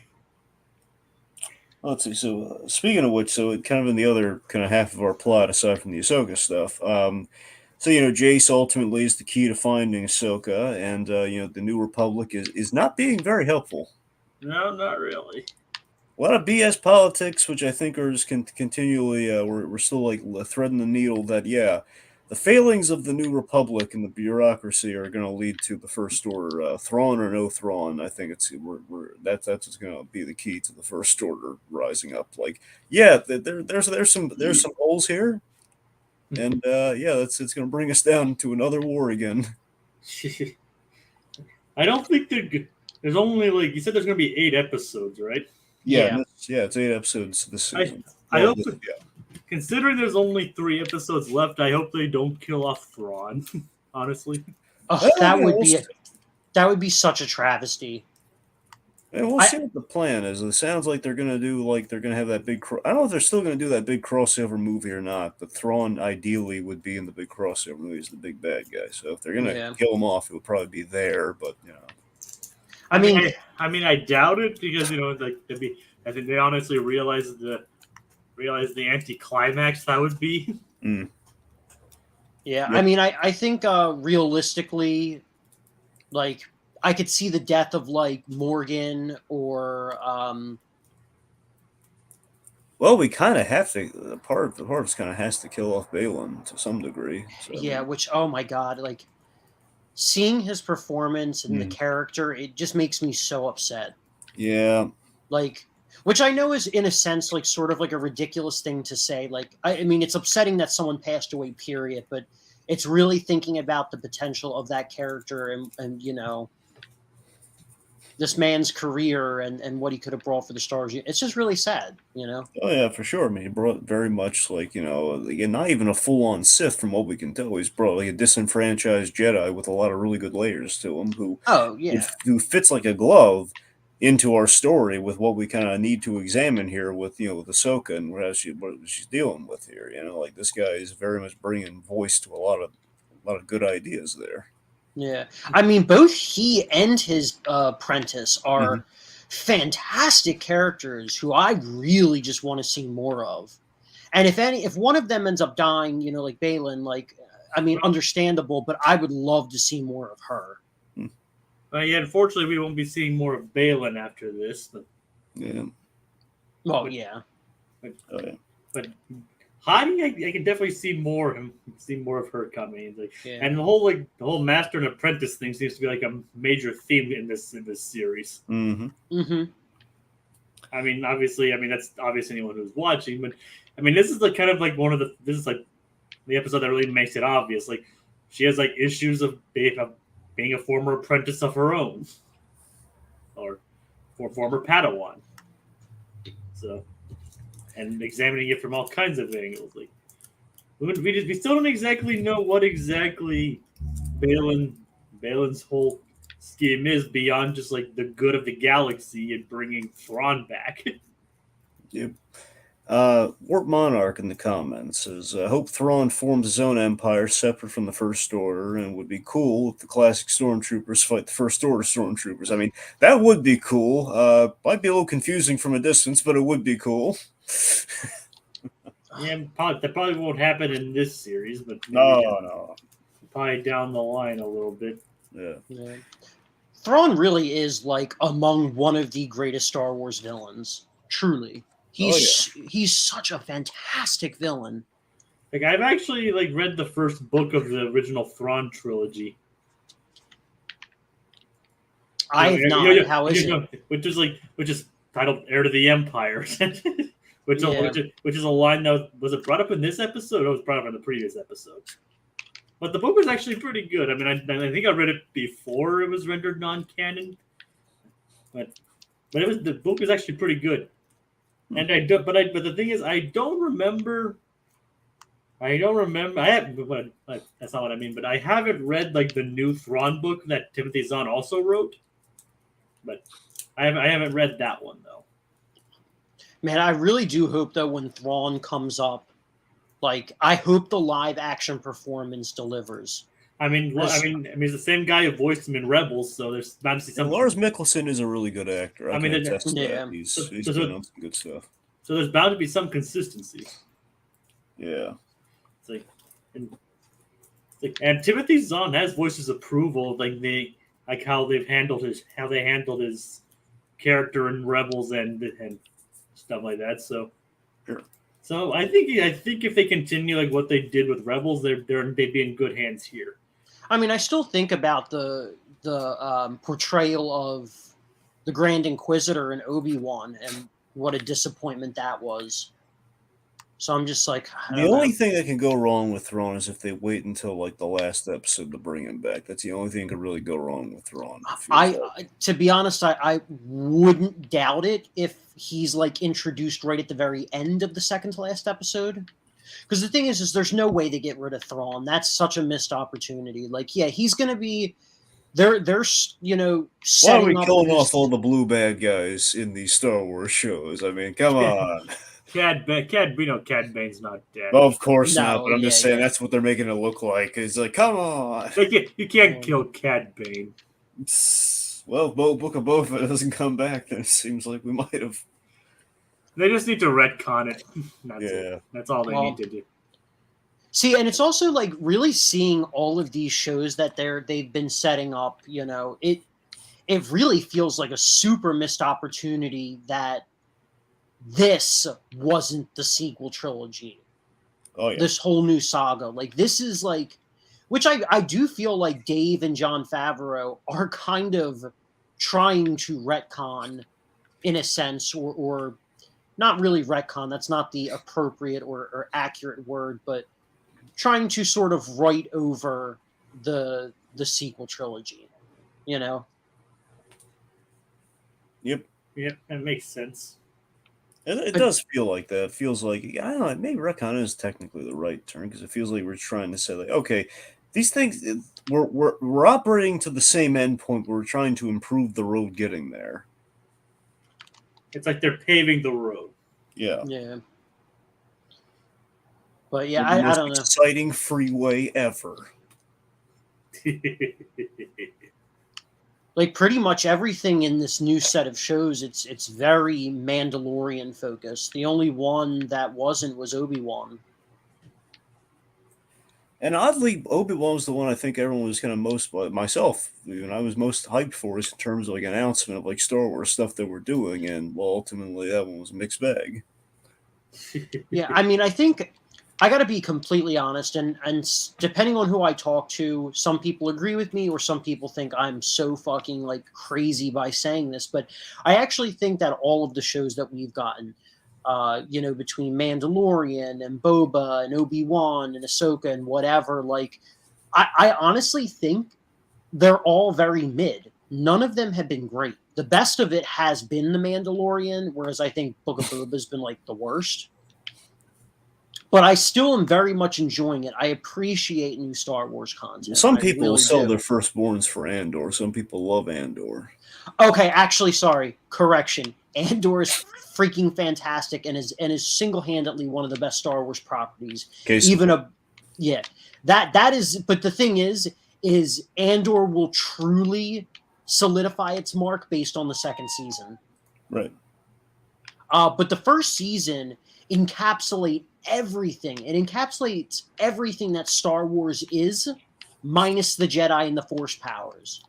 Let's see. So, speaking of which, so kind of in the other kind of half of our plot, aside from the Ahsoka stuff, so Jace ultimately is the key to finding Ahsoka, and the New Republic is not being very helpful. No, not really. A lot of BS politics, which I think are just continually we're still like threading the needle that the failings of the New Republic and the bureaucracy are going to lead to the First Order. Thrawn or no Thrawn, I think that's what's going to be the key to the First Order rising up. Like, there's some holes here, and it's going to bring us down to another war again. I don't think there's only like you said. There's going to be 8 episodes, right? Yeah, it's 8 episodes this season. I hope. Considering there's only 3 episodes left, I hope they don't kill off Thrawn. Honestly, that would be such a travesty. And we'll see what the plan is. It sounds like they're going to do they're going to have that big. I don't know if they're still going to do that big crossover movie or not. But Thrawn ideally would be in the big crossover movie as the big bad guy. So if they're going to kill him off, it would probably be there. But I mean, I doubt it because I think they honestly realize the anticlimax that would be. Mm. Yeah, yep. I mean, I think realistically, like I could see the death of like Morgan or. Well, we kind of have to. The part of us kind of has to kill off Baylan to some degree. So. Yeah, which oh my god, like seeing his performance and the character, it just makes me so upset. Yeah, like. Which I know is, in a sense, like sort of like a ridiculous thing to say. Like, I mean, it's upsetting that someone passed away, period. But it's really thinking about the potential of that character and this man's career and what he could have brought for the stars. It's just really sad, Oh yeah, for sure. I mean, he brought very much like not even a full-on Sith from what we can tell. He's brought like a disenfranchised Jedi with a lot of really good layers to him who fits like a glove into our story with what we kind of need to examine here with with Ahsoka and what she's dealing with here. Like this guy is very much bringing voice to a lot of good ideas there. Yeah, I mean, both he and his apprentice are fantastic characters who I really just want to see more of. And if one of them ends up dying, like Baylan, like I mean, understandable, but I would love to see more of her. Yeah, unfortunately, we won't be seeing more of Baylan after this. But, yeah. Well, yeah. But Hottie, I can definitely see more of her coming. And the whole master and apprentice thing seems to be like a major theme in this series. Mm-hmm. Mm-hmm. I mean, obviously, that's obvious anyone who's watching, but I mean, this is like kind of like this is like the episode that really makes it obvious. Like she has like issues of being a former apprentice of her own, or former Padawan. So, and examining it from all kinds of angles. Like, we still don't exactly know what exactly Baylan's whole scheme is beyond just like the good of the galaxy and bringing Thrawn back. Yep. Warp Monarch in the comments says, hope Thrawn forms his own empire separate from the First Order and would be cool if the classic stormtroopers fight the First Order stormtroopers. I mean, that would be cool. Might be a little confusing from a distance, but it would be cool. Yeah, that probably won't happen in this series, but no. Probably down the line a little bit. Yeah. Thrawn really is like among one of the greatest Star Wars villains. Truly. He's such a fantastic villain. Like I've actually read the first book of the original Thrawn trilogy. I have not. How is it? Which is titled "Heir to the Empire," which is a line that was it brought up in this episode? Or it was brought up in the previous episode. But the book was actually pretty good. I mean, I think I read it before it was rendered non-canon, but the book was actually pretty good. And but the thing is, I don't remember. That's not what I mean. But I haven't read the new Thrawn book that Timothy Zahn also wrote. But I haven't read that one though. Man, I really do hope though when Thrawn comes up, I hope the live action performance delivers. I mean, it's the same guy who voiced him in Rebels, so there's obviously And something. Lars Mikkelsen is a really good actor. I mean, can attest to yeah. that. He's So- been on some good stuff. So there's bound to be some consistency. Yeah. It's and Timothy Zahn has voiced his approval, like how they handled his character in Rebels and stuff like that. So, Sure. so I think if they continue like what they did with Rebels, they'd be in good hands here. I mean, I still think about the portrayal of the Grand Inquisitor in Obi-Wan and what a disappointment that was. So I'm just like, The only thing that can go wrong with Thrawn is if they wait until like the last episode to bring him back. That's the only thing that could really go wrong with Thrawn. To be honest, I wouldn't doubt it if he's like introduced right at the very end of the second to last episode. Because the thing is there's no way to get rid of Thrawn. That's such a missed opportunity. Like, yeah, he's gonna be. They're Why are setting we up killing this- off all the blue bad guys in these Star Wars shows? I mean, come on. Cad Bane's not dead. Well, of course No, not, but I'm just yeah, saying yeah. that's what they're making it look like. It's like, come on. You can't kill Cad Bane. Well, Book of Boba Fett doesn't come back, then it seems like we might have. They just need to retcon it. That's Yeah. it. That's all they Well, need to do. See, and it's also like really seeing all of these shows that they've been setting up. You know, it really feels like a super missed opportunity that this wasn't the sequel trilogy. Oh, yeah. This whole new saga, like this is like, which I do feel like Dave and Jon Favreau are kind of trying to retcon, in a sense, or not really retcon. That's not the appropriate or accurate word, but trying to sort of write over the sequel trilogy, you know? Yep. Yeah, that makes sense. It does feel like that. It feels like, I don't know, maybe retcon is technically the right term because it feels like we're trying to say, like, okay, these things, we're operating to the same endpoint, but we're trying to improve the road getting there. It's like they're paving the road. Yeah. Yeah. But yeah, The I most don't know. exciting freeway ever. Like pretty much everything in this new set of shows, it's very Mandalorian focused. The only one that wasn't was Obi-Wan. And oddly, Obi-Wan was the one I think everyone was kind of most, myself, even I was most hyped for is in terms of like announcement of like Star Wars stuff that we're doing, and well, ultimately that one was a mixed bag. Yeah, I mean, I think I got to be completely honest, and depending on who I talk to, some people agree with me, or some people think I'm so fucking like crazy by saying this. But I actually think that all of the shows that we've gotten, you know, between Mandalorian and Boba and Obi-Wan and Ahsoka and whatever, like, I honestly think they're all very mid. None of them have been great. The best of it has been The Mandalorian, whereas I think Book of Boba has been like the worst. But I still am very much enjoying it. I appreciate new Star Wars content. Some I people really sell do. their firstborns for Andor. Some people love Andor. Okay, actually, sorry. Correction. Andor is freaking fantastic and is single-handedly one of the best Star Wars properties. Yeah. That is, but the thing is Andor will truly solidify its mark based on the second season. Right. But the first season encapsulates everything. It encapsulates everything that Star Wars is, minus the Jedi and the Force powers.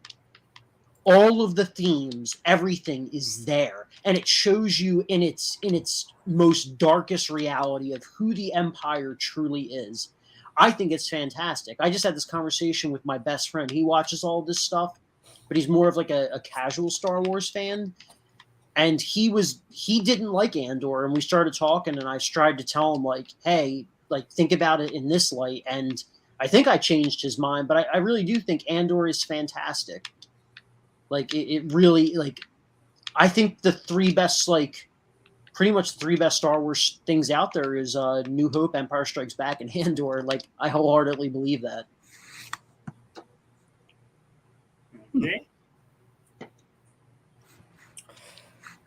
All of the themes, everything is there, and it shows you in its most darkest reality of who the Empire truly is. I think it's fantastic. I just had this conversation with my best friend. He watches all this stuff, but he's more of like a casual Star Wars fan. And he didn't like Andor, and we started talking, and I tried to tell him, like, hey, like, think about it in this light. And I think I changed his mind, but I really do think Andor is fantastic. Like, it really, like, I think the three best, like, pretty much three best Star Wars things out there is New Hope, Empire Strikes Back, and Andor. Like, I wholeheartedly believe that. Okay.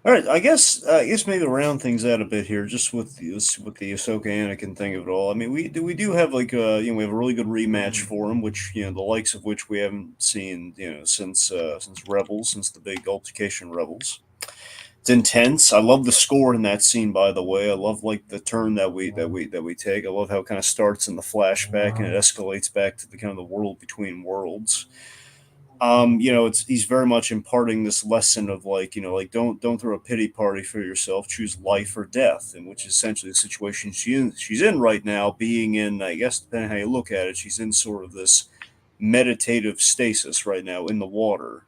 All right, I guess maybe to round things out a bit here, just with the Ahsoka Anakin thing of it all. I mean, we do have like we have a really good rematch for him, which the likes of which we haven't seen since Rebels, since the big altercation Rebels. It's intense. I love the score in that scene, by the way. I love like the turn that we take. I love how it kind of starts in the flashback and it escalates back to the kind of the world between worlds. It's he's very much imparting this lesson of like, like don't throw a pity party for yourself. Choose life or death, and which is essentially the situation she's in right now. Being in, I guess, depending how you look at it, she's in sort of this meditative stasis right now in the water.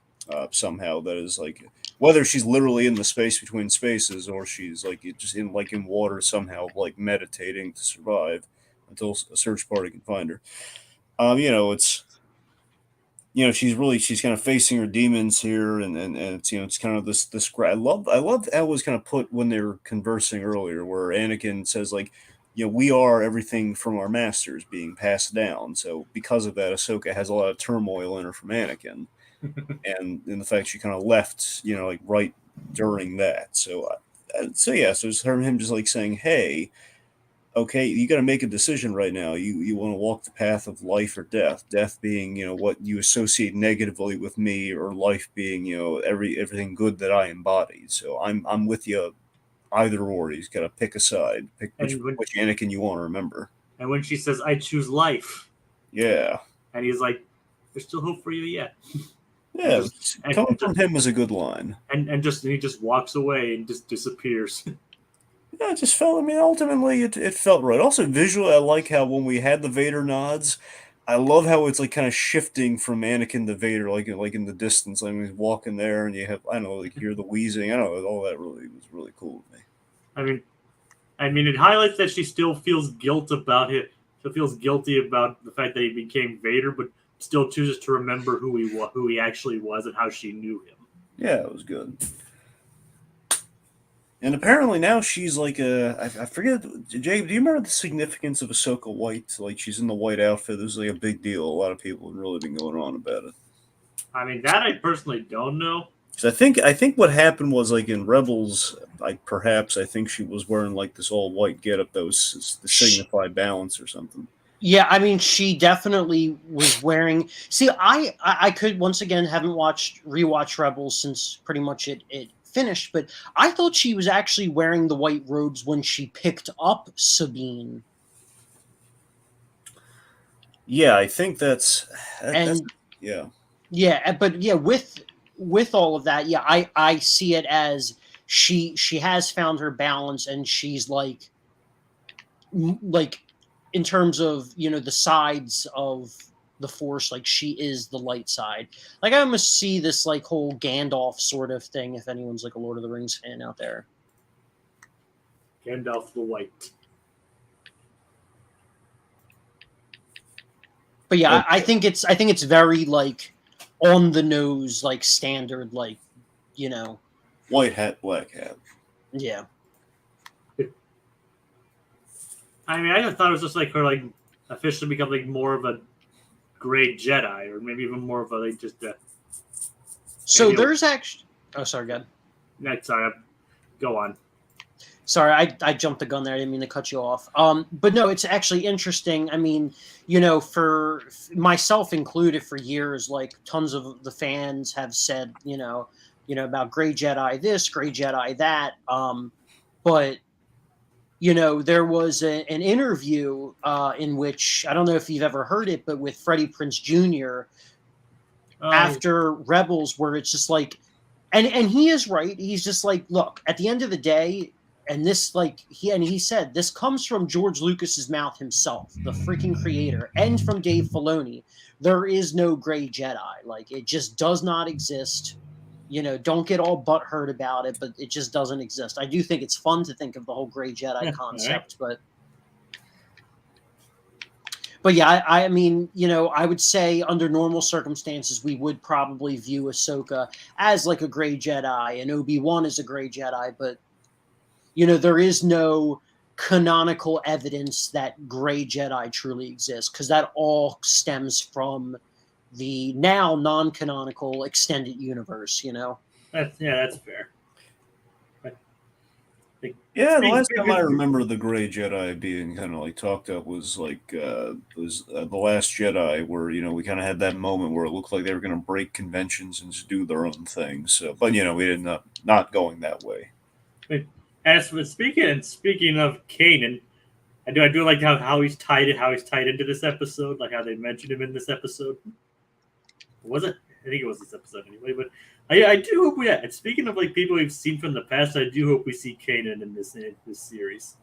Somehow that is like whether she's literally in the space between spaces or she's like just in water somehow like meditating to survive until a search party can find her. It's she's kind of facing her demons here, and it's kind of I love how it was kind of put when they were conversing earlier, where Anakin says like, we are everything from our masters being passed down. So because of that, Ahsoka has a lot of turmoil in her from Anakin, and in the fact she kind of left, like right during that. So yeah, so it's him just like saying, hey, okay, you got to make a decision right now. You want to walk the path of life or death. Death being, what you associate negatively with me, or life being, everything good that I embody. So I'm with you either or. He's got to pick a side. Pick which Anakin you want to remember. And when she says, "I choose life," yeah, and he's like, "There's still hope for you yet." Yeah, coming from him is a good line. And he just walks away and just disappears. Yeah, it just felt. I mean, ultimately, it felt right. Also, visually, I like how when we had the Vader nods, I love how it's like kind of shifting from Anakin to Vader, like in the distance. Like he's walking there, and you have I don't know, like hear the wheezing. I don't know, all that really was really cool to me. I mean, it highlights that she still feels guilt about it. She feels guilty about the fact that he became Vader, but still chooses to remember who he actually was and how she knew him. Yeah, it was good. And apparently now she's like I forget, Jay, do you remember the significance of Ahsoka White? Like she's in the white outfit. This is like a big deal. A lot of people have really been going on about it. I mean, that I personally don't know. So I think what happened was like in Rebels, I think she was wearing like this all white getup that was to signify balance or something. Yeah, I mean, she definitely was wearing. See, I could once again haven't rewatched Rebels since pretty much it finished, but I thought she was actually wearing the white robes when she picked up Sabine. Yeah, I think that's And yeah. yeah, but yeah, with all of that, yeah, I see it as she has found her balance, and she's like in terms of the sides of the force, like she is the light side. Like I almost see this like whole Gandalf sort of thing, if anyone's like a Lord of the Rings fan out there. Gandalf the White. But yeah, I think it's very like on the nose, like standard, like White hat, black hat. Yeah. I mean, I just thought it was just like her like officially become like more of a gray Jedi, or maybe even more of a like just a. So there's actually. Oh, sorry, God. Next, sorry, go on. Sorry, I jumped the gun there. I didn't mean to cut you off. But no, it's actually interesting. I mean, for myself included, for years, like tons of the fans have said, about Gray Jedi this, Gray Jedi that. But there was an interview in which I don't know if you've ever heard it, but with Freddie Prinze Jr. After Rebels, where it's just like, and he is right. He's just like, look, at the end of the day. And this, like, he said, this comes from George Lucas's mouth himself, the freaking creator, and from Dave Filoni. There is no Gray Jedi. Like, it just does not exist. Don't get all butthurt about it, but it just doesn't exist. I do think it's fun to think of the whole Gray Jedi concept, right. But yeah, I mean, I would say under normal circumstances, we would probably view Ahsoka as like a Gray Jedi, and Obi-Wan as a Gray Jedi, but there is no canonical evidence that Gray Jedi truly exists, because that all stems from the now non-canonical extended universe, That's fair. Yeah, the last time I Speaking- remember the Gray Jedi being kind of like talked up was like the Last Jedi, where we kind of had that moment where it looked like they were going to break conventions and just do their own thing. So, but we ended up not going that way. As for speaking of Kanan, I do like how he's tied into this episode, like how they mentioned him in this episode. Was it? I think it was this episode anyway. But I do hope we. And speaking of like people we've seen from the past, I do hope we see Kanan in this series.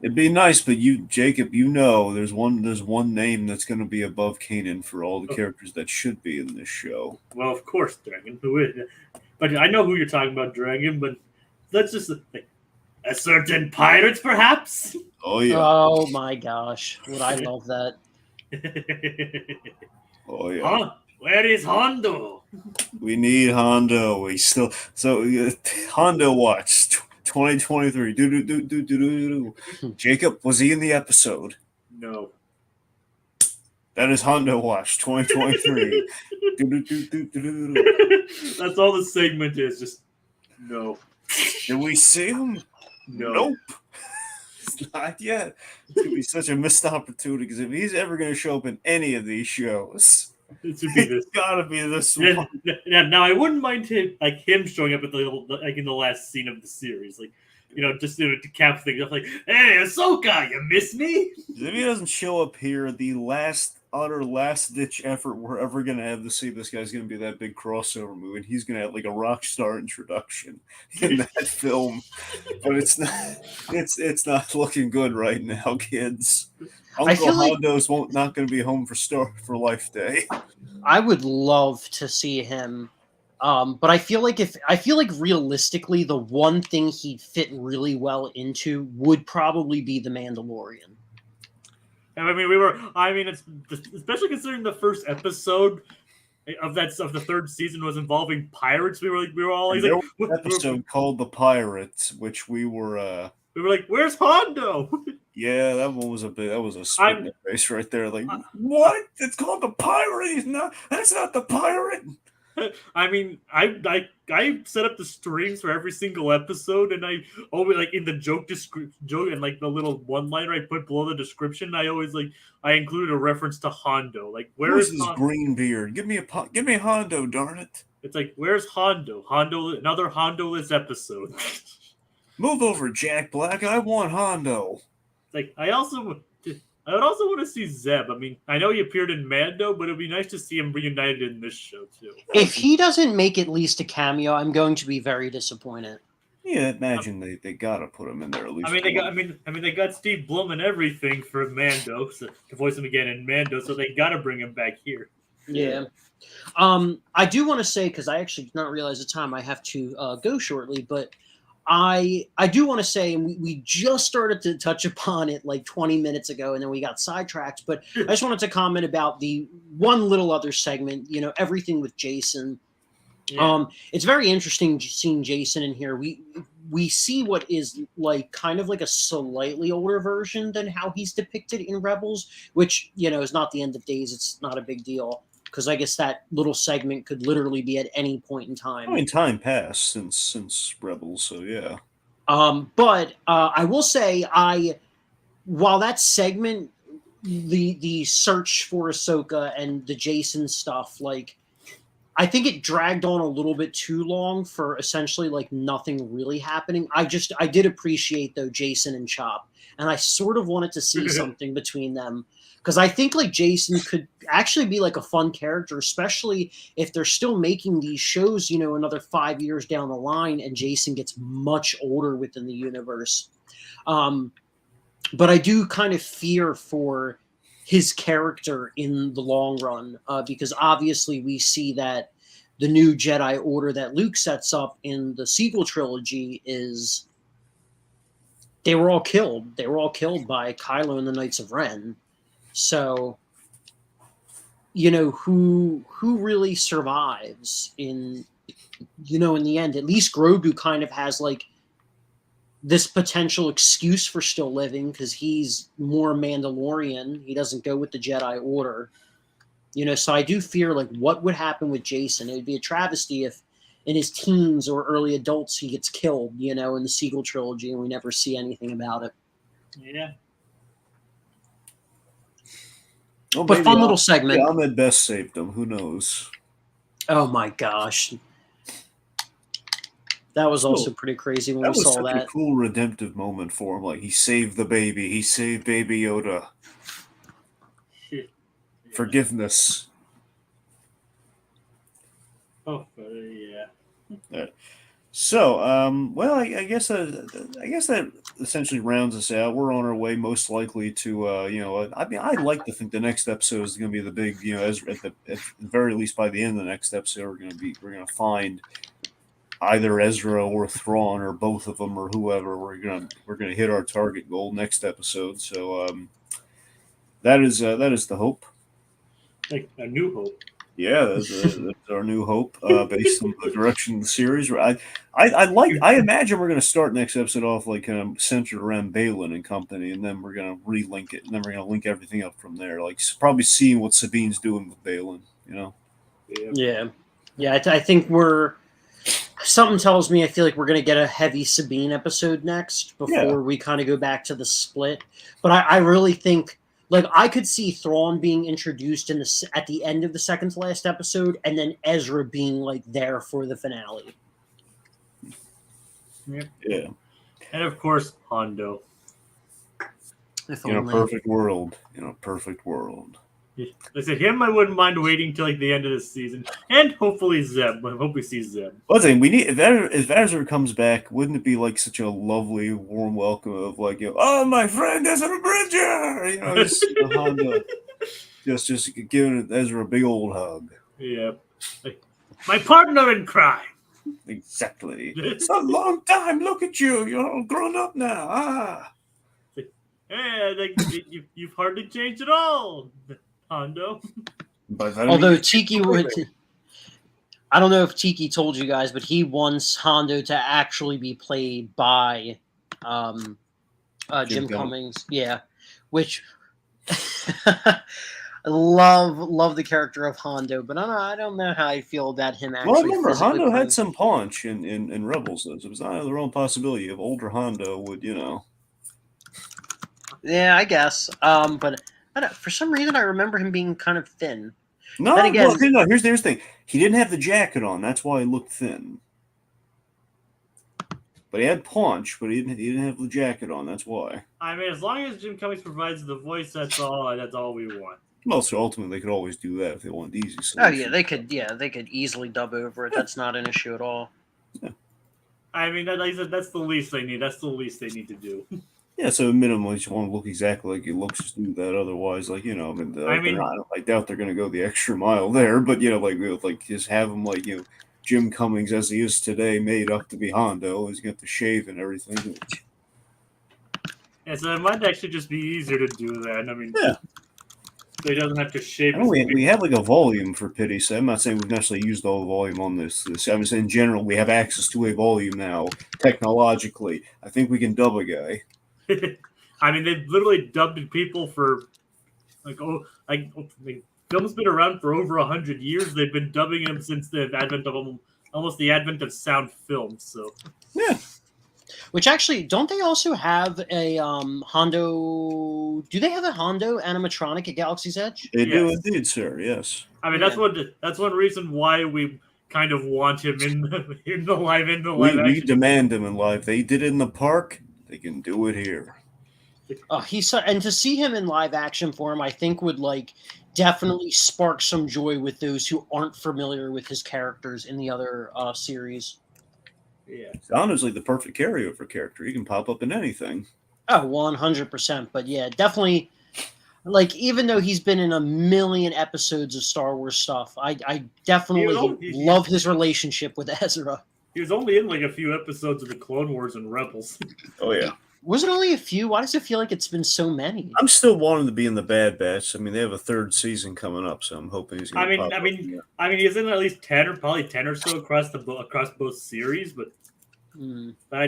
It'd be nice, but Jacob, there's one name that's going to be above Kanan for all the characters that should be in this show. Well, of course, Dragon. Who is? But I know who you're talking about, Dragon. But let's just like a certain pirates, perhaps. Oh yeah. Oh my gosh, would I love that? Oh yeah. Huh? Where is Hondo? We need Hondo. Hondo Watch 2023. Do. Jacob, was he in the episode? No. That is Hondo Watch 2023. That's all the segment is. Just no. Did we see him? No. Nope. Not yet. It's going to be such a missed opportunity because if he's ever going to show up in any of these shows, It should be this. it's got to be this one. Now I wouldn't mind him showing up at in the last scene of the series, just to cap things off, like, "Hey, Ahsoka, you miss me?" If he doesn't show up here, the last ditch effort we're ever gonna have to see this guy's gonna be that big crossover movie, and he's gonna have like a rock star introduction in that film. But it's not looking good right now, kids. Uncle Hondo's not going to be home for Life Day. I would love to see him, but I feel like realistically, the one thing he'd fit really well into would probably be the Mandalorian. It's especially considering the first episode of the third season was involving pirates. We were all like, an episode called The Pirates, which we were like, "Where's Hondo?" Yeah, that was a spit in the face right there. Like, what? It's called The Pirate. That's not The Pirate. I set up the streams for every single episode, and I always in the joke and like the little one-liner I put below the description, I included a reference to Hondo. Like, where's his green beard? Give me Hondo, darn it! It's like, where's Hondo? Another Hondo-less episode. Move over, Jack Black. I want Hondo. Like, I would also want to see Zeb. I know he appeared in Mando, but it'd be nice to see him reunited in this show too. If he doesn't make at least a cameo, I'm going to be very disappointed. Yeah, imagine they gotta put him in there at least. They got Steve Blum and everything for Mando to voice him again in Mando, so they gotta bring him back here. Yeah. I do want to say, because I actually did not realize the time I have to go shortly, but I do want to say, and we just started to touch upon it like 20 minutes ago, and then we got sidetracked, but I just wanted to comment about the one little other segment, everything with Jason. Yeah. It's very interesting seeing Jason in here. We see what is like kind of like a slightly older version than how he's depicted in Rebels, which, is not the end of days. It's not a big deal. Because I guess that little segment could literally be at any point in time. Time passed since Rebels, so yeah. But I will say, while that segment, the search for Ahsoka and the Jason stuff, like, I think it dragged on a little bit too long for essentially like nothing really happening. I did appreciate though Jason and Chop, and I sort of wanted to see something between them. Because I think like Jason could actually be like a fun character, especially if they're still making these shows, another 5 years down the line, and Jason gets much older within the universe. But I do kind of fear for his character in the long run, because obviously we see that the new Jedi Order that Luke sets up in the sequel trilogy is they were all killed. They were all killed by Kylo and the Knights of Ren. So, who really survives in the end? At least Grogu kind of has like this potential excuse for still living because he's more Mandalorian. He doesn't go with the Jedi Order. So I do fear like what would happen with Jason. It would be a travesty if in his teens or early adults he gets killed, in the sequel trilogy, and we never see anything about it. Yeah. Well, But maybe fun little segment. Ahmed Best saved him. Who knows? Oh my gosh. That was Still, also pretty crazy when that we was saw such a that. cool redemptive moment for him. Like, he saved the baby. He saved Baby Yoda. Yeah. Forgiveness. Oh, yeah. So, well, I guess that essentially rounds us out. We're on our way, most likely to, I mean, I'd like to think the next episode is going to be the big, Ezra, at the very least by the end of the next episode, we're going to find either Ezra or Thrawn or both of them or whoever. We're gonna hit our target goal next episode. So, that is the hope. Like A New Hope. Yeah, that's our new hope, based on the direction of the series. I imagine we're going to start next episode off like centered around Balin and company, and then we're going to relink it, and then we're going to link everything up from there. Like probably seeing what Sabine's doing with Balin. Yeah. Yeah. I think we're. Something tells me I feel like we're going to get a heavy Sabine episode next before we kind of go back to the split. But I really think. Like, I could see Thrawn being introduced at the end of the second to last episode, and then Ezra being, like, there for the finale. Yeah. And, of course, Hondo. In a perfect world. I said him. I wouldn't mind waiting till like the end of this season, and hopefully Zeb. I hope we see Zeb. Well, I think we need if Ezra comes back, wouldn't it be like such a lovely, warm welcome of like, oh, my friend Ezra Bridger, Hondo, just giving Ezra a big old hug. Yeah, like, my partner in crime. Exactly. It's a long time. Look at you. You're all grown up now. Ah. Yeah, like, you've hardly changed at all, Hondo. Although Tiki would, I don't know if Tiki told you guys, but he wants Hondo to actually be played by Jim Cummings. Yeah, which I love the character of Hondo, but I don't know how I feel about him actually. Well, remember, Hondo had some punch in Rebels. It was not the wrong possibility of older Hondo would, Yeah, I guess. But for some reason, I remember him being kind of thin. No, no. Here's the thing. He didn't have the jacket on. That's why he looked thin. But he had punch, but he didn't have the jacket on. That's why. I mean, as long as Jim Cummings provides the voice, that's all we want. Well, so ultimately, they could always do that if they wanted easy solution. Oh yeah, they could easily dub over it. That's not an issue at all. Yeah. I mean, that's the least they need. That's the least they need to do. Yeah, so minimally, you just want to look exactly like he looks. Just do that. Otherwise, I doubt they're going to go the extra mile there. But like just have him like Jim Cummings as he is today, made up to be Hondo. He's got the shave and everything. Yeah, so it might actually just be easier to do that. I mean, yeah. So he doesn't have to shave. We have like a volume for pity's sake. I'm not saying we've necessarily used all the volume on this. I'm saying in general, we have access to a volume now technologically. I think we can dub a guy. I mean, they've literally dubbed people for film's been around for over 100 years. They've been dubbing him since the advent of almost the advent of sound film. So yeah. Which actually, don't they also have a Hondo? Do they have a Hondo animatronic at Galaxy's Edge? They do indeed, sir. Yes. I mean, that's one reason why we kind of want him in the live action. We demand him in live. They did it in the park. They can do it here. And to see him in live action form, I think would definitely spark some joy with those who aren't familiar with his characters in the other series. Yeah, Hondo's like the perfect carryover character. He can pop up in anything. Oh, 100%. But yeah, definitely. Even though he's been in a million episodes of Star Wars stuff, I definitely love his relationship with Ezra. He was only in a few episodes of the Clone Wars and Rebels. Oh yeah. Was it only a few? Why does it feel like it's been so many? I'm still wanting to be in the Bad Batch. I mean, they have a third season coming up, so I'm hoping he's going to pop up. I mean, he's in at least 10 or so across both series, but I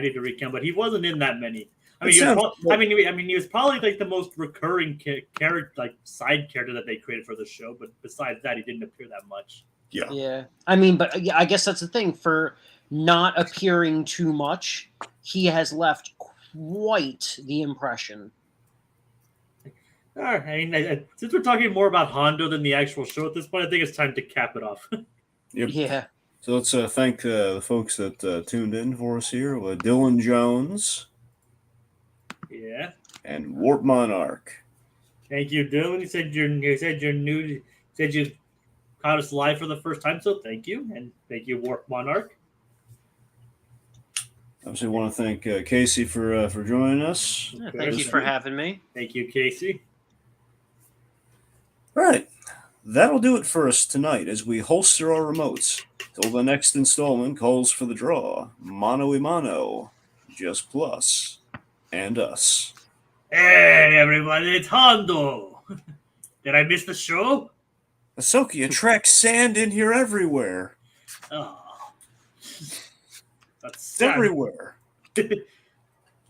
need to recount. But he wasn't in that many. I mean, he was probably the most recurring character, side character that they created for the show. But besides that, he didn't appear that much. Yeah. Yeah. I mean, but yeah, I guess that's the thing. For not appearing too much, he has left quite the impression. All right. I mean, since we're talking more about Hondo than the actual show at this point, I think it's time to cap it off. Yep. Yeah. So let's thank the folks that tuned in for us here with Dylan Jones Yeah. and Warp Monarch. Thank you, Dylan. You said you're new. You said you caught us live for the first time, so thank you, and thank you, Warp Monarch. Obviously, want to thank Casey for joining us. Yeah, Okay, thank you that's for good. having me. Thank you, Casey. All right, that'll do it for us tonight as we holster our remotes. Till the next installment calls for the draw. Mano y mano, just Plus and us. Hey, everybody, it's Hondo. Did I miss the show? Ahsoka, you track sand in here everywhere. Oh, that's It's sad. everywhere.